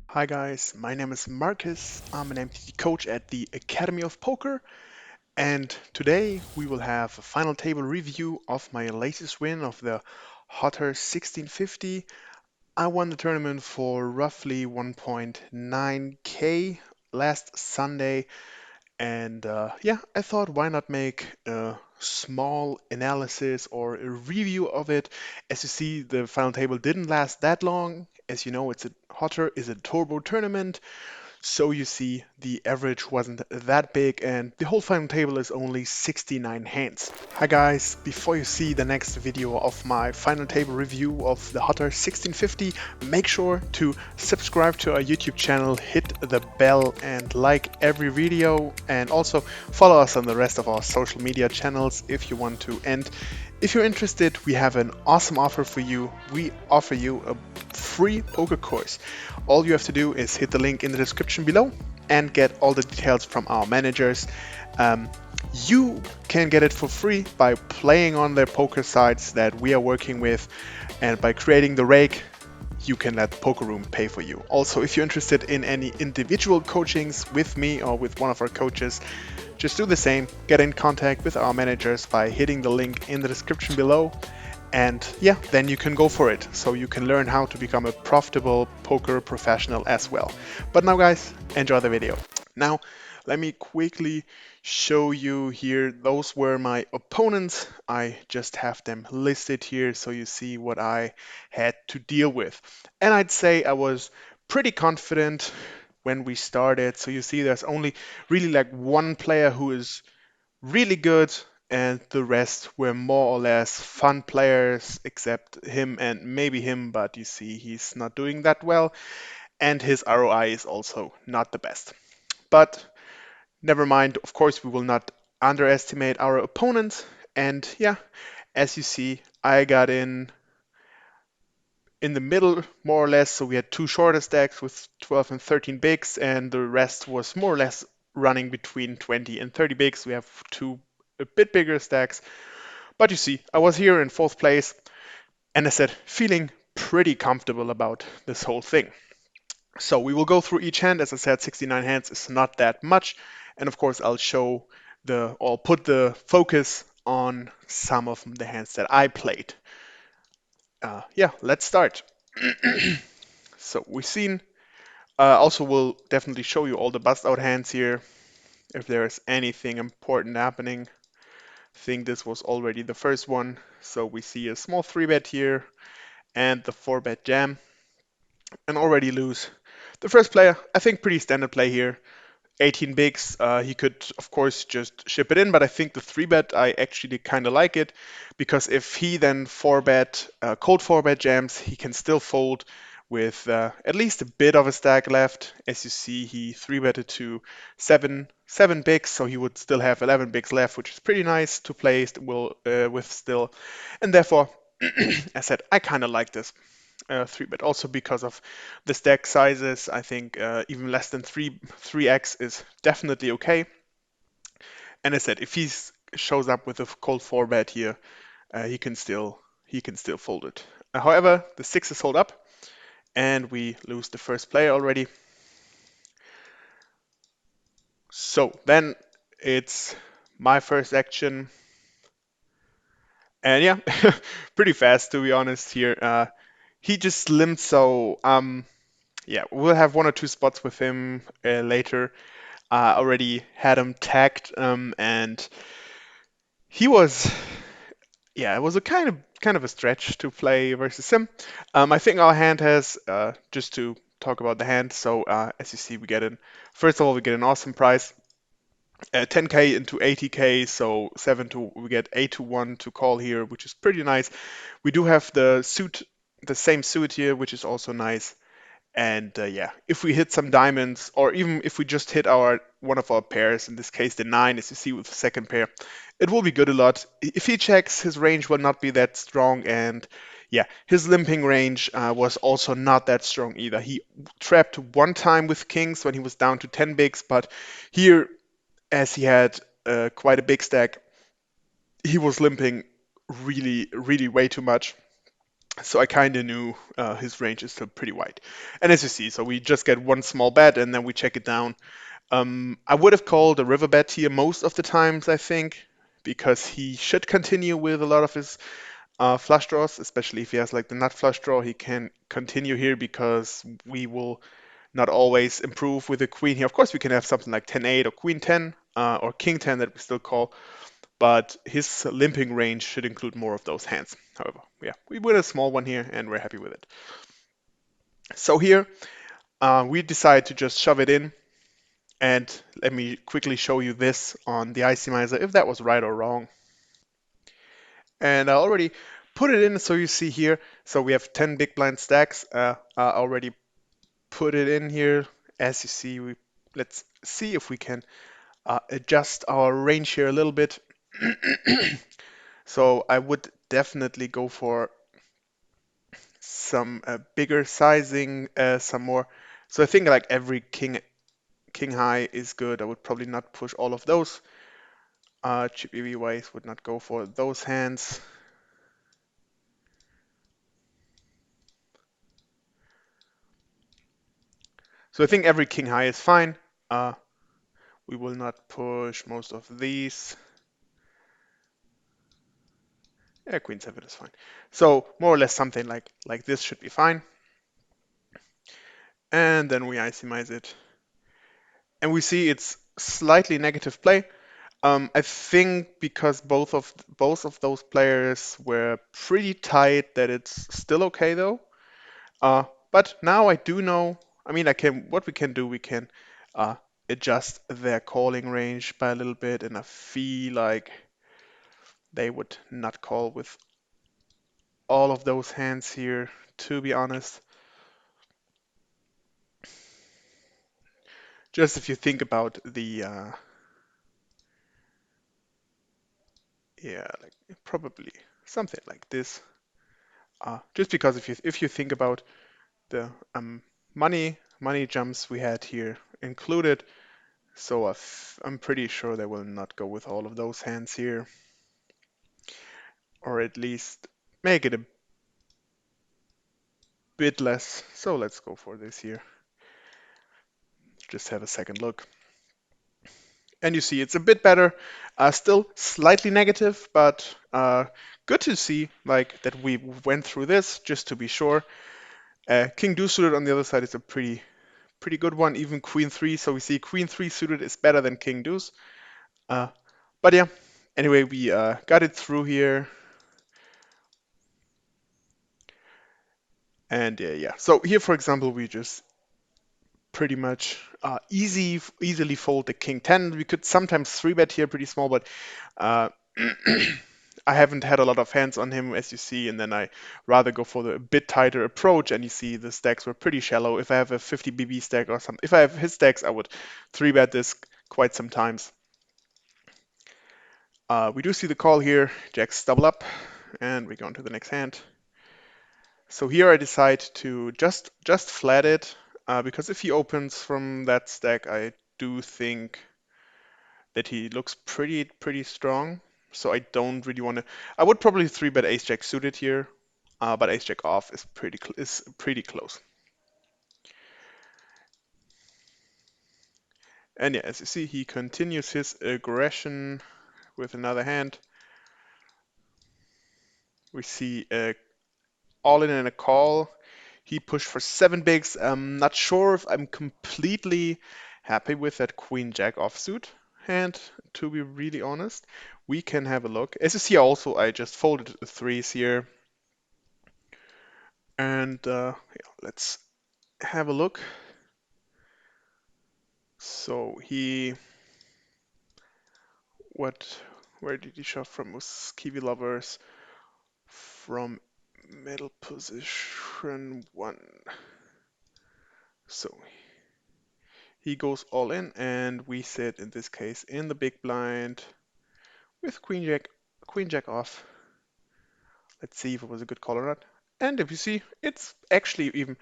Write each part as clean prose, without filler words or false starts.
Hi guys, my name is Marcus. I'm an MTT coach at the Academy of Poker, and today we will have a final table review of my latest win of the Hotter 1650. I won the tournament for roughly 1.9k last Sunday, and yeah, I thought why not make a small analysis or a review of it. As you see, the final table didn't last that long. As you know, Hotter is a turbo tournament, so you see, the average wasn't that big and the whole final table is only 69 hands. Hi guys, before you see the next video of my final table review of the Hotter 1650, make sure to subscribe to our YouTube channel, hit the bell and like every video, and also follow us on the rest of our social media channels if you want to. And if you're interested, we have an awesome offer for you. We offer you a free poker course. All you have to do is hit the link in the description below and get all the details from our managers. Um, you can get it for free by playing on their poker sites that we are working with, and by creating the rake, you can let the poker room pay for you. Also, if you're interested in any individual coachings with me or with one of our coaches, just do the same. Get in contact with our managers by hitting the link in the description below. And yeah, then you can go for it. So you can learn how to become a profitable poker professional as well. But now, guys, enjoy the video. Now, let me quickly show you here. Those were my opponents. I just have them listed here so you see what I had to deal with. And I'd say I was pretty confident when we started. So you see there's only really like one player who is really good, and the rest were more or less fun players, except him and maybe him, but you see he's not doing that well, and his ROI is also not the best. But never mind, of course, we will not underestimate our opponents. And yeah, as you see, I got in the middle, more or less. So we had two shorter stacks with 12 and 13 bigs, and the rest was more or less running between 20 and 30 bigs. We have two a bit bigger stacks. But you see, I was here in fourth place, and I said, feeling pretty comfortable about this whole thing. So we will go through each hand. As I said, 69 hands is not that much. And of course, I'll put the focus on some of the hands that I played. Yeah, let's start. So we've seen, also will definitely show you all the bust out hands here. If there is anything important happening, I think this was already the first one. So we see a small 3-bet here and the 4-bet jam, and already lose. The first player, I think pretty standard play here. 18 bigs, he could of course just ship it in, but I think the 3-bet, I actually kind of like it, because if he then 4-bet, cold 4-bet jams, he can still fold with at least a bit of a stack left. As you see, he 3-betted to seven bigs, so he would still have 11 bigs left, which is pretty nice to play with still. And therefore, I said I kind of like this 3-bet, also because of the stack sizes. I think even less than 3x is definitely okay. And I said if he shows up with a cold 4-bet here, he can still fold it. However, the sixes hold up, and we lose the first player already. So then it's my first action, and yeah, pretty fast to be honest here. He just slimmed, so yeah, we'll have one or two spots with him later. Already had him tagged, and he was, yeah, it was a kind of a stretch to play versus him. I think our hand has, just to talk about the hand. So as you see, first of all, we get an awesome price, 10k into 80k, so we get 8 to 1 to call here, which is pretty nice. We do have the same suit here, which is also nice. And yeah, if we hit some diamonds, or even if we just hit one of our pairs, in this case the 9, as you see with the second pair, it will be good a lot. If he checks, his range will not be that strong, and yeah, his limping range was also not that strong either. He trapped one time with kings when he was down to 10 bigs, but here, as he had quite a big stack, he was limping really, really way too much. So I kind of knew his range is still pretty wide. And as you see, so we just get one small bet and then we check it down. I would have called a river bet here most of the times, I think, because he should continue with a lot of his flush draws, especially if he has like the nut flush draw. He can continue here because we will not always improve with the queen here. Of course, we can have something like 10-8 or queen 10 or king 10 that we still call, but his limping range should include more of those hands. However, yeah, we win a small one here and we're happy with it. So here we decide to just shove it in, and let me quickly show you this on the Icemizer if that was right or wrong. And I already put it in, so you see here. So we have 10 big blind stacks. I already put it in here. As you see, let's see if we can adjust our range here a little bit. So I would definitely go for some bigger sizing, some more. So I think like every king high is good. I would probably not push all of those. Chip EV wise would not go for those hands. So I think every king high is fine. Uh, we will not push most of these. Yeah, queen 7 is fine. So more or less something like this should be fine. And then we ICMize it. And we see it's slightly negative play. I think because both of those players were pretty tight that it's still okay though. But now I do know. I mean, what we can do, we can uh, adjust their calling range by a little bit, and I feel like they would not call with all of those hands here, to be honest. Just if you think about the, yeah, like probably something like this. Just because if you think about the money jumps we had here included, so I'm pretty sure they will not go with all of those hands here, or at least make it a bit less. So let's go for this here. Just have a second look. And you see it's a bit better. Still slightly negative, but good to see like that we went through this just to be sure. King deuce suited on the other side is a pretty good one. Even queen 3. So we see queen 3 suited is better than king deuce. Uh, but yeah, anyway, we got it through here. And yeah. So here, for example, we just pretty much easily fold the king 10. We could sometimes 3-bet here pretty small, but uh, I haven't had a lot of hands on him, as you see, and then I rather go for the bit tighter approach, and you see the stacks were pretty shallow. If I have a 50 BB stack or something, if I have his stacks, I would 3-bet this quite sometimes. We do see the call here, jacks double up, and we go on to the next hand. So here I decide to just flat it, because if he opens from that stack, I do think that he looks pretty strong. So I don't really want to. I would probably 3-bet ace jack suited here, but ace jack off is pretty close. And yeah, as you see, he continues his aggression with another hand. We see a all in and a call. He pushed for 7 bigs. I'm not sure if I'm completely happy with that queen jack offsuit hand, to be really honest. We can have a look. As you see also, I just folded the threes here. And yeah, let's have a look. So what, where did he shove from? Was Kiwi Lovers from middle position 1. So he goes all in, and we sit in this case in the big blind with queen jack off. Let's see if it was a good call or not. And if you see, it's actually even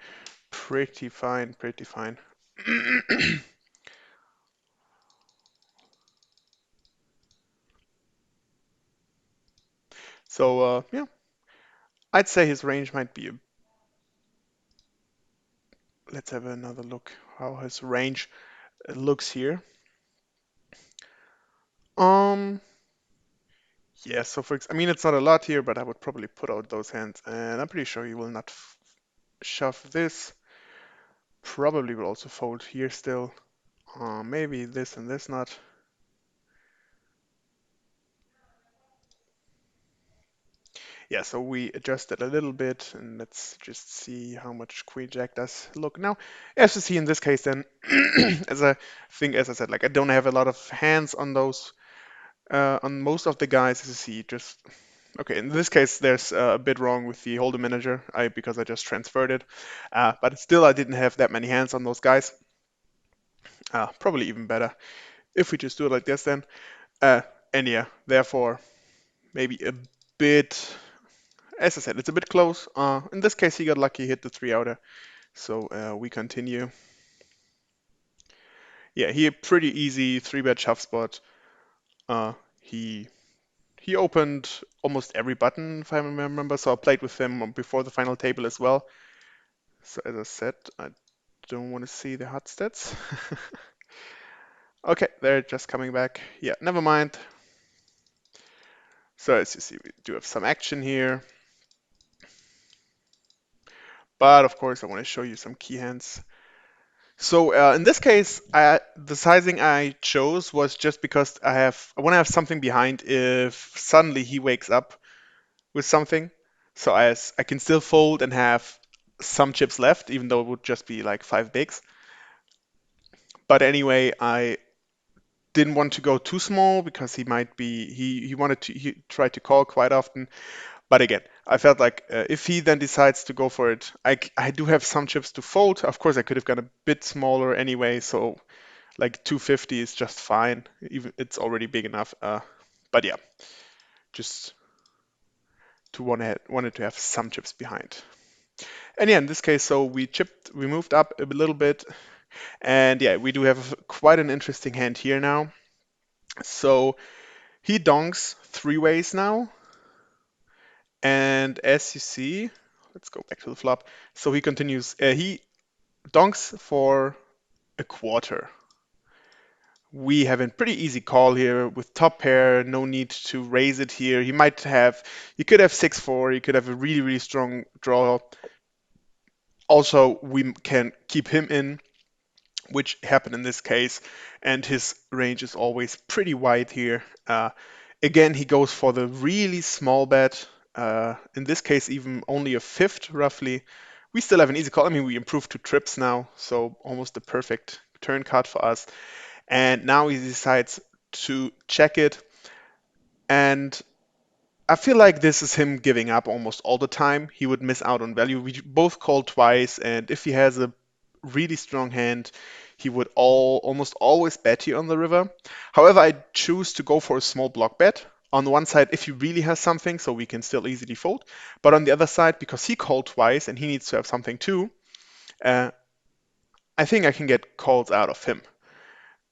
pretty fine, pretty fine. So yeah, I'd say his range might be. Let's have another look how his range looks here. Um, yeah. So I mean, it's not a lot here, but I would probably put out those hands, and I'm pretty sure he will not shove this. Probably will also fold here still. Maybe this and this not. Yeah, so we adjusted a little bit, and let's just see how much Queen Jack does look now. As you see in this case, then, as I think, as I said, like I don't have a lot of hands on those, on most of the guys. As you see, just okay. In this case, there's a bit wrong with the holder manager, because I just transferred it, but still I didn't have that many hands on those guys. Probably even better if we just do it like this then. Uh, and yeah, therefore maybe a bit. As I said, it's a bit close. In this case, he got lucky, hit the three outer. So we continue. Yeah, he a pretty easy three bet shove spot. Uh, he he opened almost every button, if I remember. So I played with him before the final table as well. So as I said, I don't want to see the hot stats. Okay, they're just coming back. Yeah, never mind. So as you see, we do have some action here. But of course, I want to show you some key hands. So in this case, the sizing I chose was just because I want to have something behind if suddenly he wakes up with something. So I can still fold and have some chips left, even though it would just be like five bigs. But anyway, I didn't want to go too small because he wanted to he tried to call quite often. But again, I felt like if he then decides to go for it, I do have some chips to fold. Of course, I could have gone a bit smaller anyway, so like 250 is just fine. Even it's already big enough. But yeah, just wanted to have some chips behind. And yeah, in this case, so we moved up a little bit, and yeah, we do have quite an interesting hand here now. So he donks three ways now, and as you see, let's go back to the flop. So he continues. He donks for a quarter. We have a pretty easy call here with top pair, no need to raise it here. He could have 6-4, he could have a really, really strong draw. Also, we can keep him in, which happened in this case, and his range is always pretty wide here. Again, he goes for the really small bet. In this case, even only a fifth, roughly. We still have an easy call. I mean, we improved to trips now, so almost the perfect turn card for us. And now he decides to check it. And I feel like this is him giving up almost all the time. He would miss out on value. We both called twice, and if he has a really strong hand, he would almost always bet here on the river. However, I choose to go for a small block bet. On the one side, if he really has something, so we can still easily fold. But on the other side, because he called twice and he needs to have something too, uh, I think I can get calls out of him.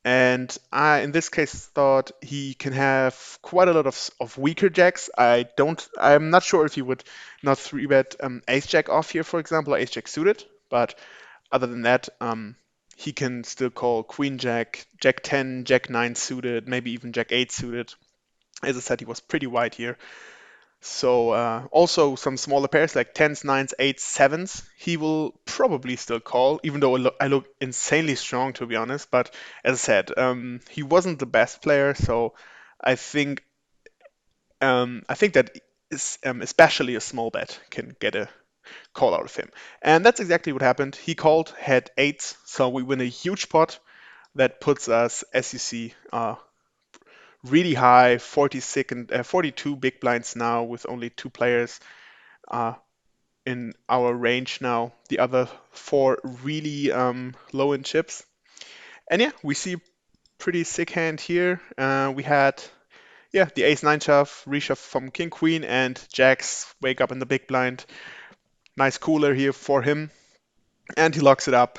And I, in this case, thought he can have quite a lot of weaker jacks. I'm not sure if he would not three bet ace jack off here, for example, or ace jack suited. But other than that, he can still call queen jack, jack 10, jack 9 suited, maybe even jack 8 suited. As I said, he was pretty wide here. So also some smaller pairs like tens, nines, eights, sevens, he will probably still call, even though I look insanely strong to be honest. But as I said, he wasn't the best player, so I think that especially a small bet can get a call out of him, and that's exactly what happened. He called, had eights, so we win a huge pot that puts us, as you see, really high, 42 big blinds now with only two players. Uh, in our range now. The other four really low in chips. And yeah, we see pretty sick hand here. We had the ace nine shove, reshove from king queen, and jacks wake up in the big blind. Nice cooler here for him, and he locks it up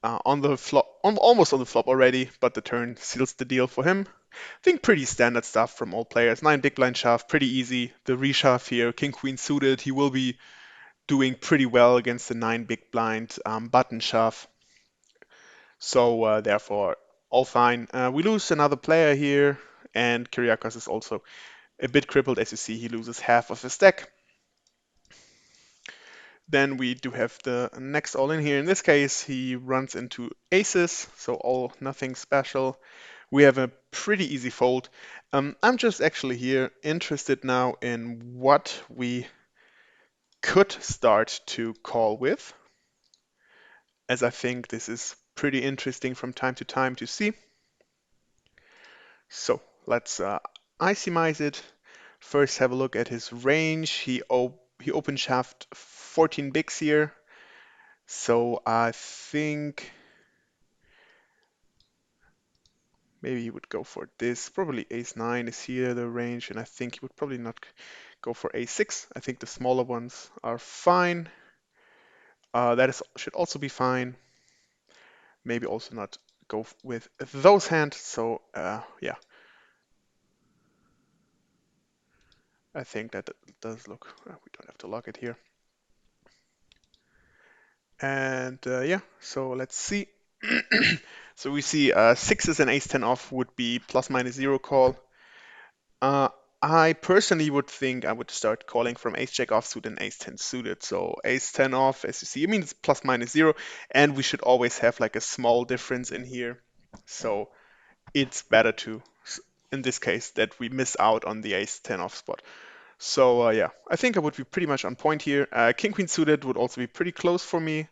on the flop, almost on the flop already. But the turn seals the deal for him. I think pretty standard stuff from all players. 9 big blind shove, pretty easy. The reshove here, king queen suited, he will be doing pretty well against the 9 big blind button shove. So therefore, all fine. We lose another player here, and Kyriakos is also a bit crippled. As you see, he loses half of his stack. Then we do have the next all-in here. In this case, he runs into aces, so all nothing special. We have a pretty easy fold. I'm just actually here interested now in what we could start to call with, as I think this is pretty interesting from time to time to see. So let's ICMize it. First, have a look at his range. He open shoved 14 bigs here, so I think maybe he would go for this. Probably ace 9 is here the range, and I think he would probably not go for ace 6. I think the smaller ones are fine. Should also be fine. Maybe also not go with those hands. So yeah, I think that does look. We don't have to lock it here. And yeah, so let's see. So we see sixes and ace 10 off would be plus minus zero call. Uh, I personally would think I would start calling from ace jack offsuit and ace 10 suited. So ace 10 off, as you see, it means plus minus zero, and we should always have like a small difference in here. So it's better to, in this case, that we miss out on the ace 10 off spot. So yeah, I think I would be pretty much on point here. King queen suited would also be pretty close for me.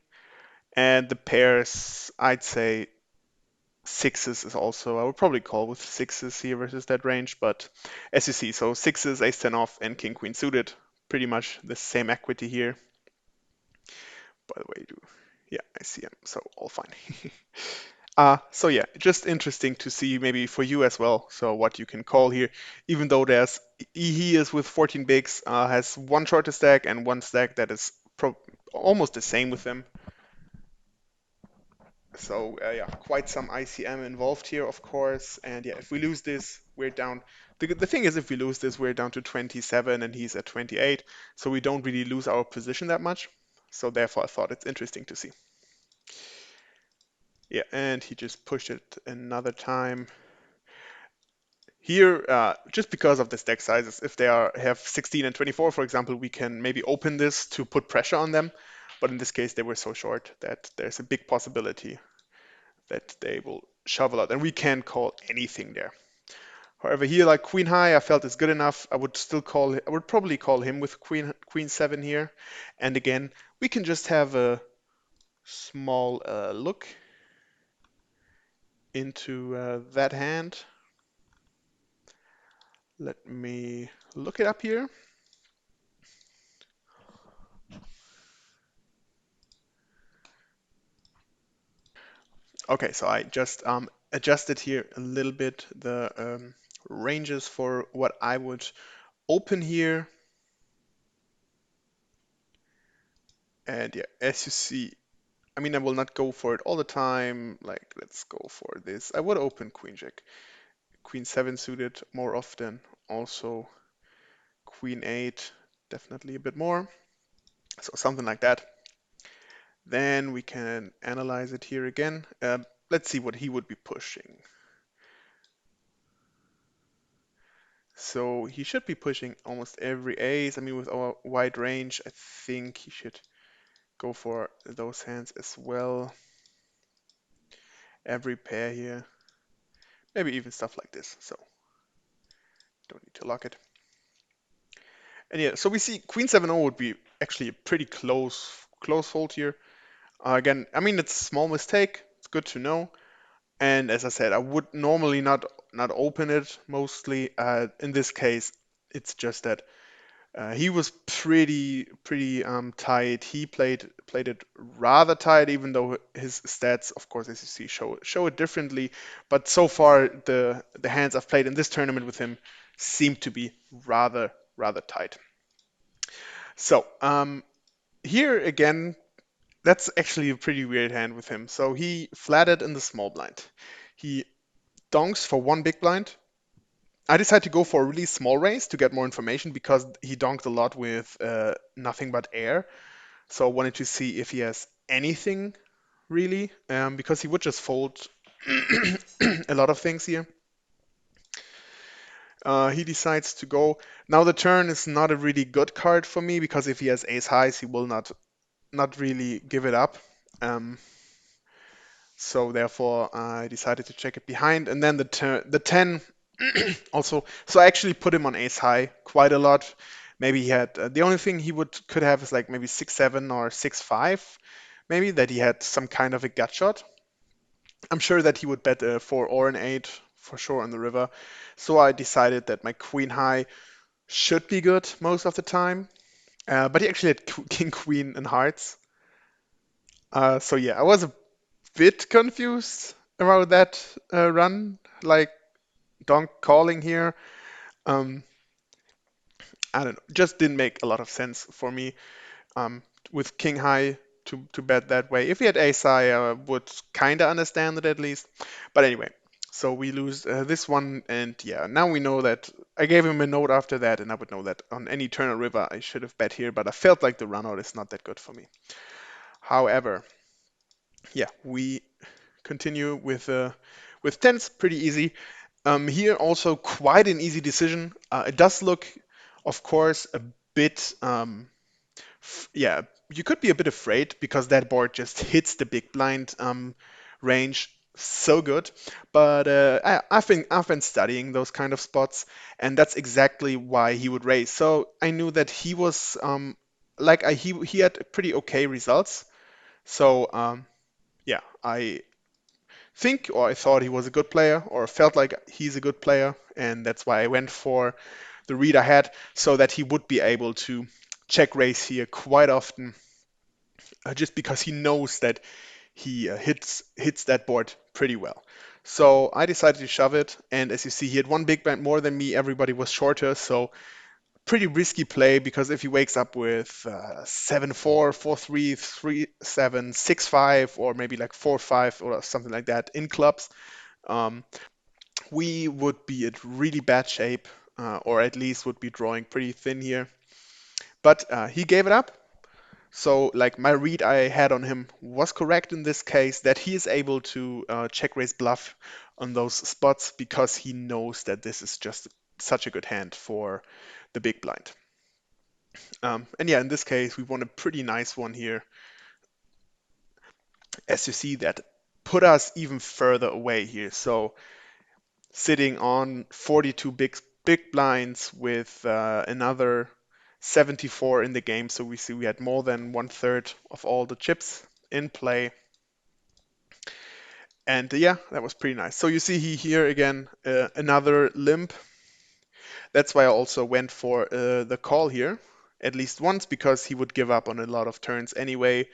And the pairs, I'd say sixes is also, I would probably call with sixes here versus that range. But as you see, so sixes, ace 10 off, and king queen suited, pretty much the same equity here. By the way, yeah, I see him, so all fine. So yeah, just interesting to see maybe for you as well. So what you can call here, even though he is with 14 bigs, has one shorter stack and one stack that is almost the same with him. So yeah, quite some ICM involved here, of course. And yeah, if we lose this, we're down. The thing is, if we lose this, we're down to 27 and he's at 28. So we don't really lose our position that much. So therefore, I thought it's interesting to see. Yeah, and he just pushed it another time. Here, just because of the stack sizes, if they have 16 and 24, for example, we can maybe open this to put pressure on them. But in this case, they were so short that there's a big possibility that they will shove a lot, and we can't call anything there. However, here, like queen high, I felt is good enough. I would probably call him with queen 7 here. And again, we can just have a small look into that hand. Let me look it up here. Okay, so I just adjusted here a little bit the ranges for what I would open here. And yeah, as you see, I mean, I will not go for it all the time. Like, let's go for this. I would open queen jack, queen 7 suited more often. Also, queen 8, definitely a bit more. So something like that. Then we can analyze it here again. Let's see what he would be pushing. So he should be pushing almost every ace. I mean, with our wide range, I think he should go for those hands as well. Every pair here. Maybe even stuff like this. So don't need to lock it. And yeah, so we see queen 7-0 would be actually a pretty close fold here. Again, I mean, it's a small mistake. It's good to know. And as I said, I would normally not open it mostly. In this case, it's just that he was pretty tight. He played it rather tight, even though his stats, of course, as you see, show it differently. But so far, the hands I've played in this tournament with him seem to be rather tight. So here again, that's actually a pretty weird hand with him. So he flatted in the small blind. He donks for one big blind, I decided to go for a really small raise to get more information because he donked a lot with nothing but air. So I wanted to see if he has anything really, because he would just fold a lot of things here. He decides to go. Now the turn is not a really good card for me because if he has ace highs, he will not really give it up. Um, so therefore, I decided to check it behind, and then the 10 also. So I actually put him on ace high quite a lot. Maybe he had the only thing he would could have is like maybe 6-7 or 6-5, maybe that he had some kind of a gut shot. I'm sure that he would bet a 4 or an 8 for sure on the river. So I decided that my queen high should be good most of the time. But he actually had king queen and hearts. So yeah, I was a bit confused about that run, like donk calling here. Um, I don't know, just didn't make a lot of sense for me. Um, with king high to bet that way. If he had ace high, I would kind of understand it at least. But anyway, so we lose this one, and yeah, now we know that I gave him a note after that, and I would know that on any turn or river I should have bet here, but I felt like the runout is not that good for me. However, yeah, we continue with tens, pretty easy. Here also quite an easy decision. It does look, of course, a bit yeah, you could be a bit afraid because that board just hits the big blind range so good. But I've been studying those kind of spots, and that's exactly why he would raise. So I knew that he was he had pretty okay results. So yeah, I think or I thought he was a good player or felt like he's a good player, and that's why I went for the read I had so that he would be able to check raise here quite often, just because he knows that he hits that board pretty well. So I decided to shove it, and as you see, he had one big blind more than me. Everybody was shorter, so pretty risky play because if he wakes up with 7-4, 4-3, 3-7, 6-5, or maybe like 4-5 or something like that in clubs, um, we would be in really bad shape, or at least would be drawing pretty thin here. But he gave it up. So, like, my read I had on him was correct in this case, that he is able to check raise bluff on those spots because he knows that this is just such a good hand for the big blind. And yeah, in this case, we won a pretty nice one here. As you see, that put us even further away here. So, sitting on 42 big blinds with another 74 in the game. So we see we had more than 1/3 of all the chips in play. And yeah, that was pretty nice. So you see here again another limp. That's why I also went for the call here at least once because he would give up on a lot of turns anyway,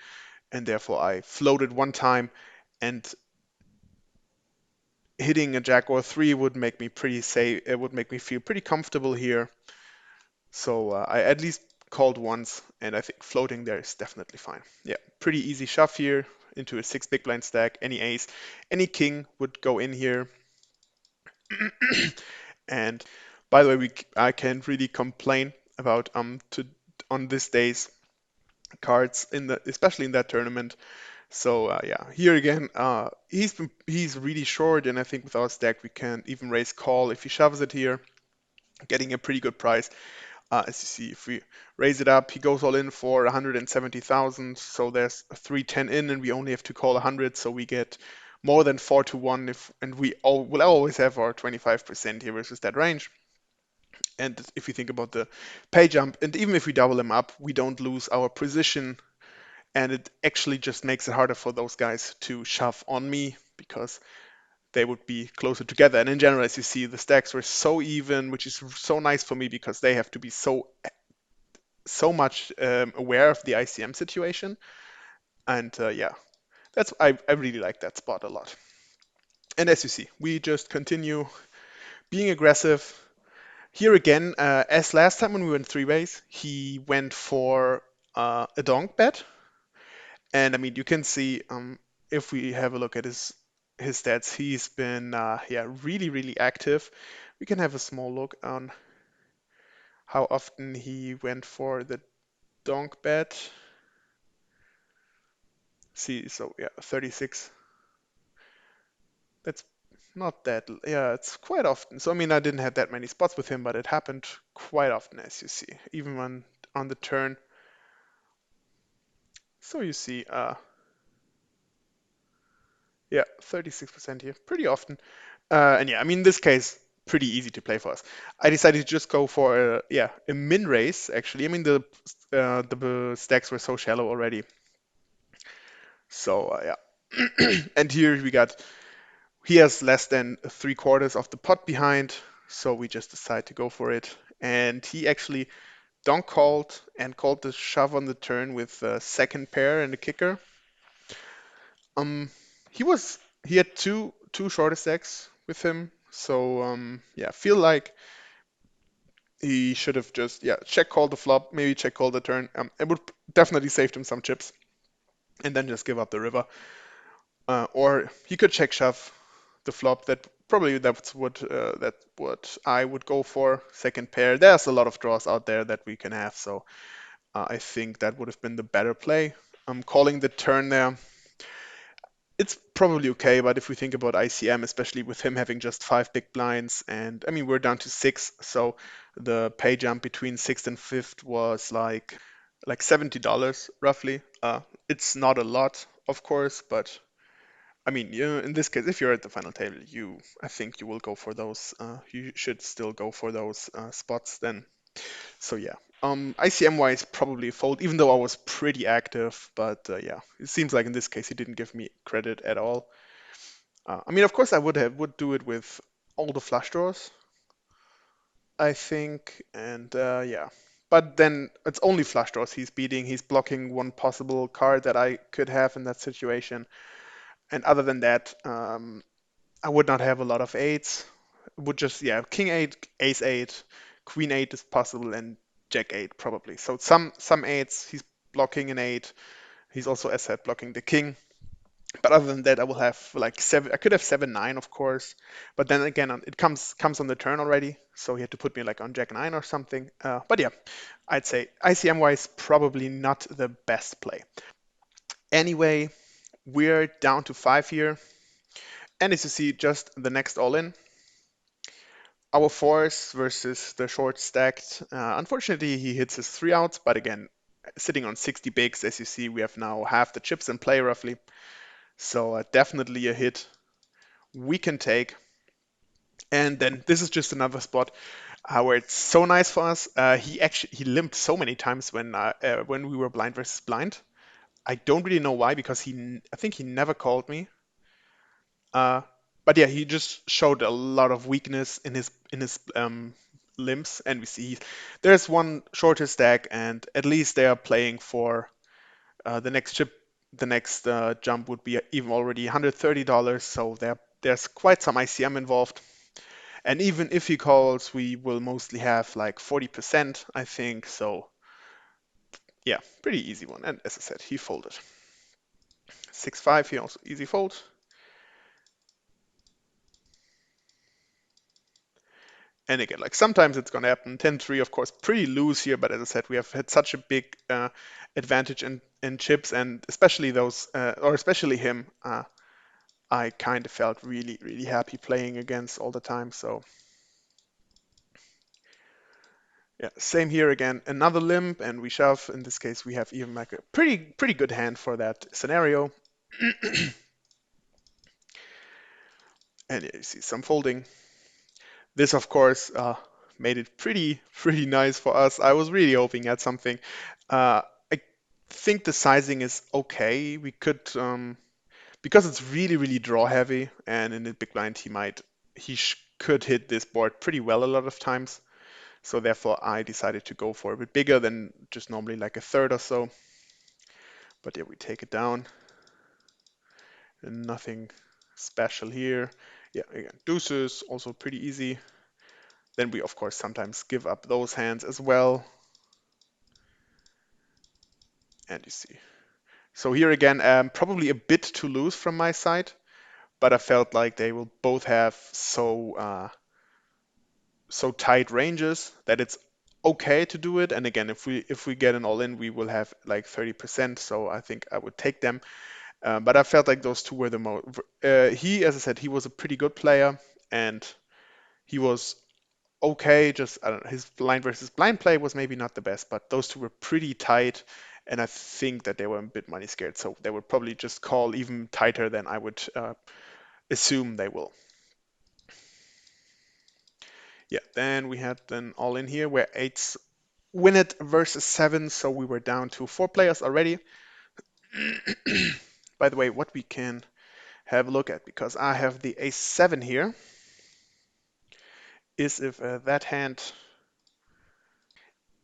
and therefore I floated one time, and hitting a jack or three would make me pretty safe. It would make me feel pretty comfortable here. So I at least called once, and I think floating there is definitely fine. Yeah, pretty easy shove here into a six big blind stack. Any ace, any king would go in here. And by the way, I can't really complain about on this day's cards in the especially in that tournament. So yeah, here again, he's really short, and I think with our stack we can even raise call if he shoves it here, getting a pretty good price. As you see, if we raise it up, he goes all in for 170,000. So there's a 310 in, and we only have to call 100, so we get more than 4-1 and we will always have our 25% here versus that range. And if you think about the pay jump, and even if we double him up, we don't lose our position, and it actually just makes it harder for those guys to shove on me because they would be closer together. And in general, as you see, the stacks were so even, which is so nice for me because they have to be so much aware of the ICM situation. And yeah, I really like that spot a lot. And as you see, we just continue being aggressive. Here again, as last time when we went three ways, he went for a donk bet. And I mean, you can see if we have a look at his stats, he's been yeah really active. we can have a small look on how often he went for the donk bet. See, so yeah, 36. That's not that, yeah, it's quite often. So I mean, I didn't have that many spots with him, but it happened quite often, as you see, even when on the turn. So you see, yeah, 36% here, pretty often. And yeah, I mean, in this case, pretty easy to play for us. I decided to just go for a min raise, actually. I mean, the stacks were so shallow already. So yeah. And here he has less than 3/4 of the pot behind, so we just decide to go for it. And he actually donk called and called the shove on the turn with a second pair and a kicker. Um, he had two shorter stacks with him, so yeah, feel like he should have just check called the flop, maybe check called the turn. It would definitely saved him some chips, and then just give up the river. Or he could check shove the flop. That's what I would go for. Second pair. There's a lot of draws out there that we can have, so I think that would have been the better play. Calling the turn there. It's probably okay, but if we think about ICM, especially with him having just 5 big blinds, and I mean we're down to 6, so the pay jump between sixth and fifth was like $70 roughly. It's not a lot, of course, but I mean, in this case, if you're at the final table, I think you will go for those. You should still go for those spots then. So yeah, ICM wise, probably a fold, even though I was pretty active. But yeah, it seems like in this case he didn't give me credit at all. I mean, of course, I would do it with all the flush draws, I think, and yeah. But then it's only flush draws he's beating. He's blocking one possible card that I could have in that situation. And other than that, I would not have a lot of eights. Would just king eight, ace eight, queen eight is possible, and jack eight probably. So some eights he's blocking an eight. He's also, as said, blocking the king. But other than that, I will have like seven. I could have 7-9, of course, but then again, it comes on the turn already, so he had to put me like on jack nine or something. But yeah, I'd say ICM wise, probably not the best play. Anyway, we're down to 5 here, and as you see, just the next all in. Our fours versus the short stacked. Unfortunately, he hits his 3 outs, but again, sitting on 60 bigs, as you see, we have now half the chips in play roughly. So definitely a hit we can take. And then this is just another spot where it's so nice for us. He limped so many times when we were blind versus blind. I don't really know why, because I think he never called me. Uh, but yeah, he just showed a lot of weakness in his limbs, and we see there's one shorter stack, and at least they are playing for the next chip. The next jump would be even already $130, so there's quite some ICM involved. And even if he calls, we will mostly have like 40%, I think. So yeah, pretty easy one. And as I said, he folded. 6-5, he also easy fold. And again, like sometimes it's going to happen. 10-3, of course, pretty loose here, but as I said, we have had such a big advantage in chips, and especially or especially him. I kind of felt really, really happy playing against all the time. So yeah, same here again. Another limp, and we shove. In this case, we have even like a pretty good hand for that scenario. And yeah, you see some folding. This, of course, made it pretty nice for us. I was really hoping at something. I think the sizing is okay. We could, because it's really draw heavy, and in the big blind could hit this board pretty well a lot of times. So therefore, I decided to go for a bit bigger than just normally like a third or so. But yeah, we take it down. And nothing special here. Yeah, again, deuces also pretty easy. Then we, of course, sometimes give up those hands as well. And you see. So here again, probably a bit too loose from my side, but I felt like they will both have so tight ranges that it's okay to do it. And again, if we get an all in, we will have like 30%. So I think I would take them. But I felt like those two were the most. He, as I said, he was a pretty good player, and he was okay. Just I don't know, his blind versus blind play was maybe not the best, but those two were pretty tight, and I think that they were a bit money scared, so they would probably just call even tighter than I would assume they will. Yeah, then we had an all in here where eights win it versus seven, so we were down to four players already. By the way, what we can have a look at, because I have the ace seven here, is if that hand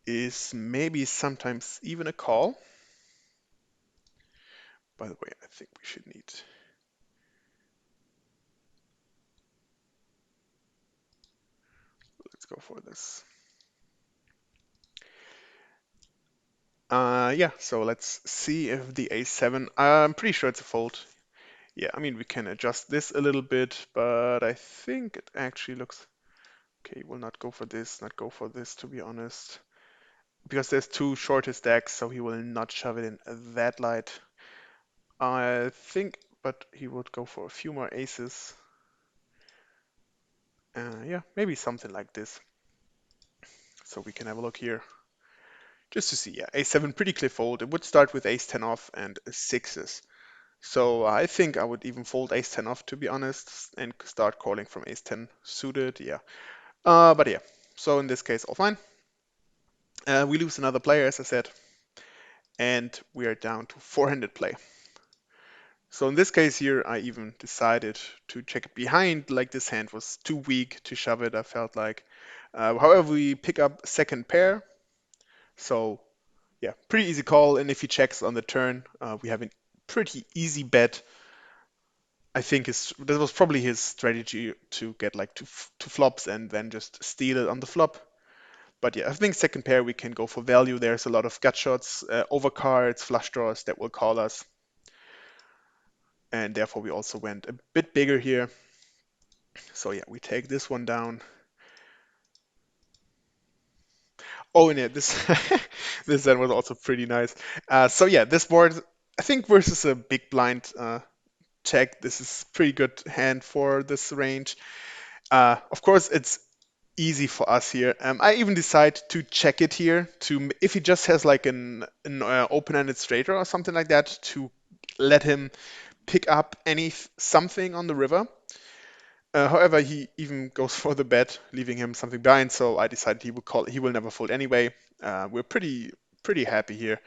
is maybe sometimes even a call. By the way, I think we should need. Let's go for this. Yeah, so let's see if the a7, I'm pretty sure it's a fold. Yeah, I mean, we can adjust this a little bit, but I think it actually looks, okay, we'll not go for this, not go for this, to be honest. Because there's two shorter stacks, so he will not shove it in that light. I think, but he would go for a few more aces. Yeah, maybe something like this. So we can have a look here. Just to see, yeah, a7 pretty clear fold. It would start with ace-10 off and sixes. So I think I would even fold ace-10 off, to be honest, and start calling from ace-10 suited, yeah. But yeah, so in this case, all fine. We lose another player, as I said, and we are down to four-handed play. So in this case here, I even decided to check it behind, like this hand was too weak to shove it, I felt like. However, we pick up second pair, so yeah, pretty easy call, and if he checks on the turn, we have a pretty easy bet. I think that was probably his strategy to get like two flops and then just steal it on the flop. But yeah, I think second pair we can go for value. There's a lot of gut shots, overcards, flush draws that will call us. And therefore we also went a bit bigger here. So yeah, we take this one down. Oh, and yeah, this this then was also pretty nice. So yeah, this board, I think versus a big blind check, this is pretty good hand for this range. Of course, it's easy for us here. I even decide to check it here to if he just has like an open-ended straighter or something like that to let him pick up any something on the river. However, he even goes for the bet, leaving him something behind. So I decided he will call. He will never fold anyway. We're pretty happy here,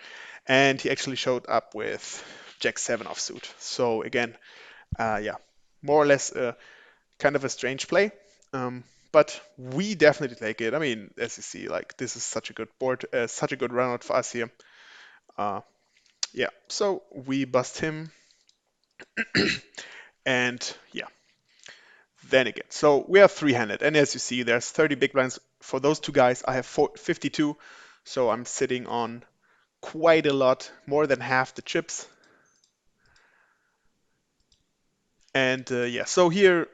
and he actually showed up with Jack 7 offsuit. So again, yeah, more or less kind of a strange play. But we definitely take it. I mean, as you see, like this is such a good board, such a good run out for us here. Uh, yeah, so we bust him, and yeah, then again. So we are three-handed, and as you see, there's 30 big blinds for those two guys. I have 52, so I'm sitting on quite a lot, more than half the chips. And yeah, so here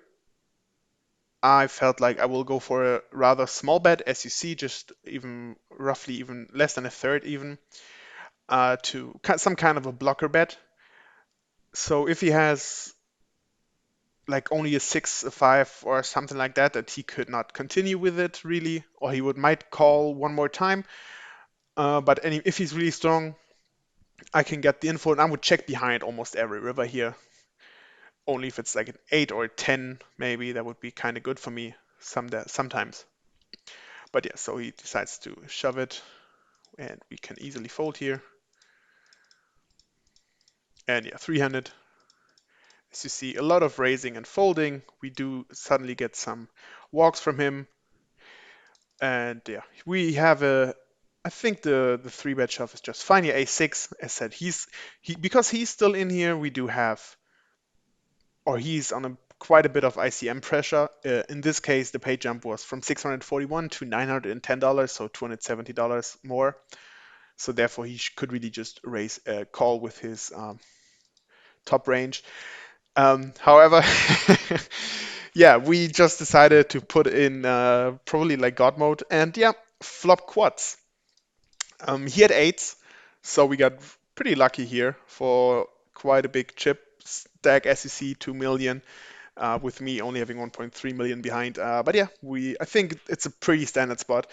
I felt like I will go for a rather small bet, as you see, just even roughly even less than a third even, to some kind of a blocker bet. So if he has like only a six, a five, or something like that, that he could not continue with it really, or he would might call one more time. But if he's really strong, I can get the info, and I would check behind almost every river here. Only if it's like an eight or a 10, maybe that would be kind of good for me sometimes. But yeah, so he decides to shove it, and we can easily fold here. And yeah, three-handed. As you see, a lot of raising and folding. We do suddenly get some walks from him. And yeah, we have I think the three bet shove is just fine. Yeah, a6. As said, because he's still in here. We do have, or he's on quite a bit of ICM pressure. In this case, the pay jump was from 641 to $910, so $270 more. So therefore, he could really just raise a call with his top range. However, Yeah, we just decided to put in probably like God mode, and yeah, flop quads. He had eights, so we got pretty lucky here for quite a big chip stack. SEC 2 million, with me only having 1.3 million behind. But yeah, I think it's a pretty standard spot.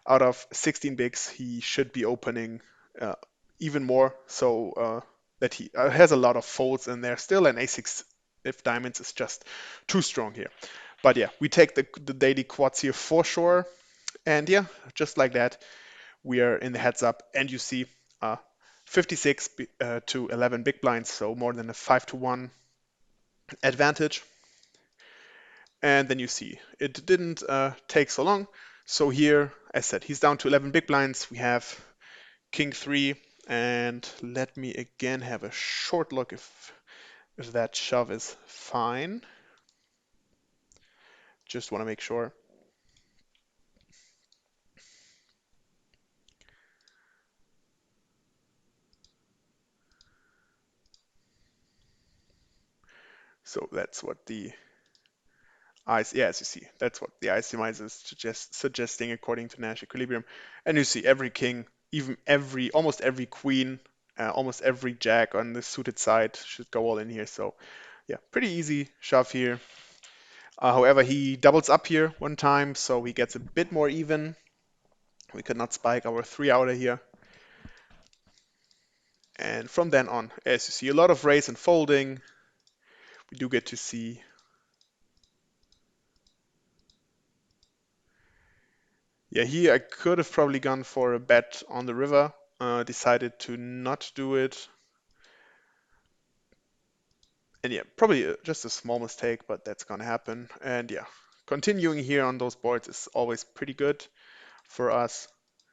Out of 16 bigs, he should be opening uh, even more, so that he has a lot of folds in there. Still, an A6 if diamonds is just too strong here. But yeah, we take the daily quads here for sure. And yeah, just like that, we are in the heads up, and you see 56 to 11 big blinds, so more than a 5-to-1 advantage. And then you see it didn't take so long. So here, as I said, he's down to 11 big blinds. We have king 3, and let me again have a short look if that shove is fine. Just want to make sure. So that's what the yeah, as you see, that's what the ICMIze is suggesting according to Nash equilibrium. And you see every king, even almost every queen, almost every jack on the suited side should go all in here. So yeah, pretty easy shove here. However, he doubles up here one time, so he gets a bit more even. We could not spike our 3-outer here. And from then on, as you see, a lot of raise and folding. We do get to see. Yeah, here I could have probably gone for a bet on the river. Decided to not do it. And yeah, probably just a small mistake, but that's gonna happen. And yeah, continuing here on those boards is always pretty good for us.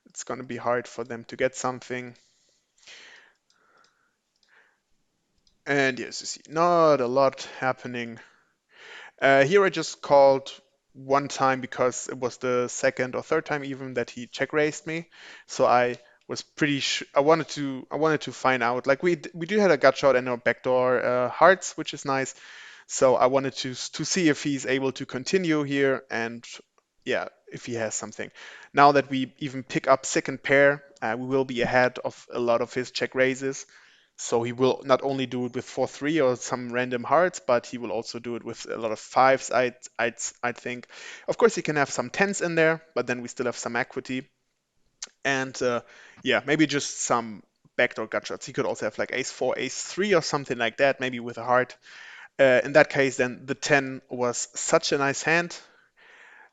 It's gonna be hard for them to get something. And yes, you see, not a lot happening. Here I just called one time because it was the second or third time even that he check raised me. So I was pretty I wanted to find out. Like we do have a gut shot and a backdoor hearts, which is nice. So I wanted to see if he's able to continue here, and yeah, if he has something. Now that we even pick up second pair, we will be ahead of a lot of his check raises. So he will not only do it with 4-3 or some random hearts, but he will also do it with a lot of fives. I'd think. Of course, he can have some tens in there, but then we still have some equity. And yeah, maybe just some backdoor gut shots. He could also have like ace 4, ace 3 or something like that, maybe with a heart. In that case, then the 10 was such a nice hand.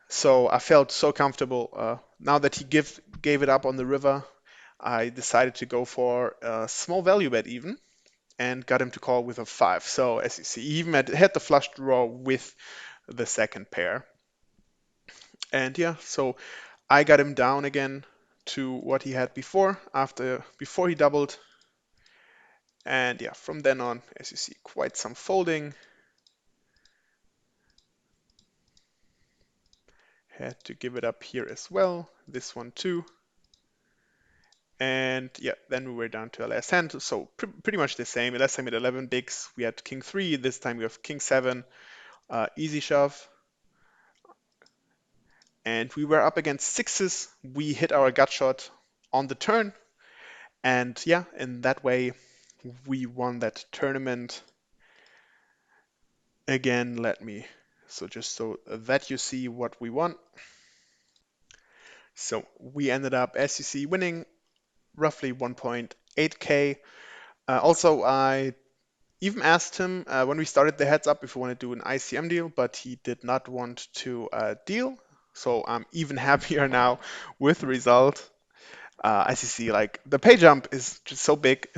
So I felt so comfortable. Now that he gave it up on the river, I decided to go for a small value bet even and got him to call with a 5. So as you see, he even had the flush draw with the second pair. And yeah, so I got him down again to what he had before he doubled. And yeah, from then on, as you see, quite some folding. Had to give it up here as well. This one too. And yeah, then we were down to our last hand. So pretty much the same. Last time we had 11 bigs. We had king 3. This time we have king 7. Easy shove. And we were up against sixes. We hit our gut shot on the turn. And yeah, in that way, we won that tournament. Again, so just so that you see what we won. So we ended up, as you see, winning roughly 1.8k. Also, I even asked him when we started the heads up if we want to do an ICM deal, but he did not want to deal. So I'm even happier now with the result. As you see, like the pay jump is just so big.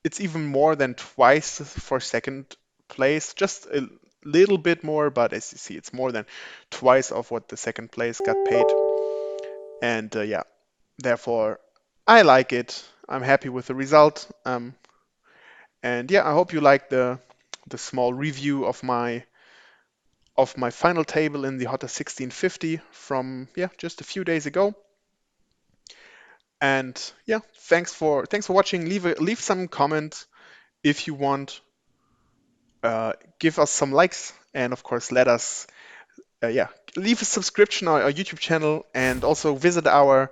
It's even more than twice for second place, just a little bit more, but as you see, it's more than twice of what the second place got paid. And yeah, therefore, I like it. I'm happy with the result. And yeah, I hope you like the small review of my final table in the Hotter 1650 from yeah just a few days ago. And yeah, thanks for watching. Leave some comment if you want. Give us some likes And of course, let us, yeah, leave a subscription on our YouTube channel, and also visit our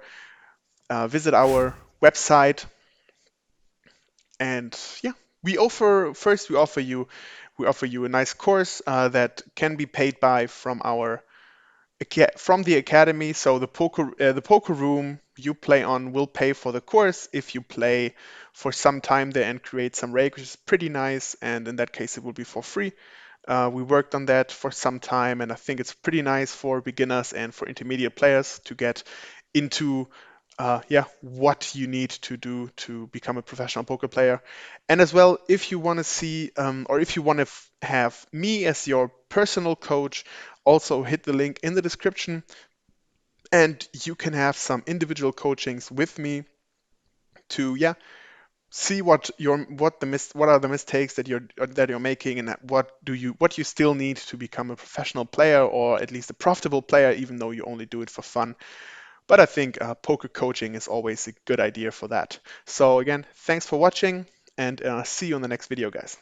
website. And yeah, we offer you a nice course that can be paid by from the academy. So the poker room you play on will pay for the course if you play for some time there and create some rake, which is pretty nice. And in that case, it will be for free. We worked on that for some time, and I think it's pretty nice for beginners and for intermediate players to get into yeah, what you need to do to become a professional poker player. And as well, if you want to see or if you want to have me as your personal coach, also hit the link in the description, and you can have some individual coachings with me to, yeah, see what are the mistakes that you're making, and what you still need to become a professional player, or at least a profitable player, even though you only do it for fun. But I think poker coaching is always a good idea for that. So again, thanks for watching, and see you in the next video, guys.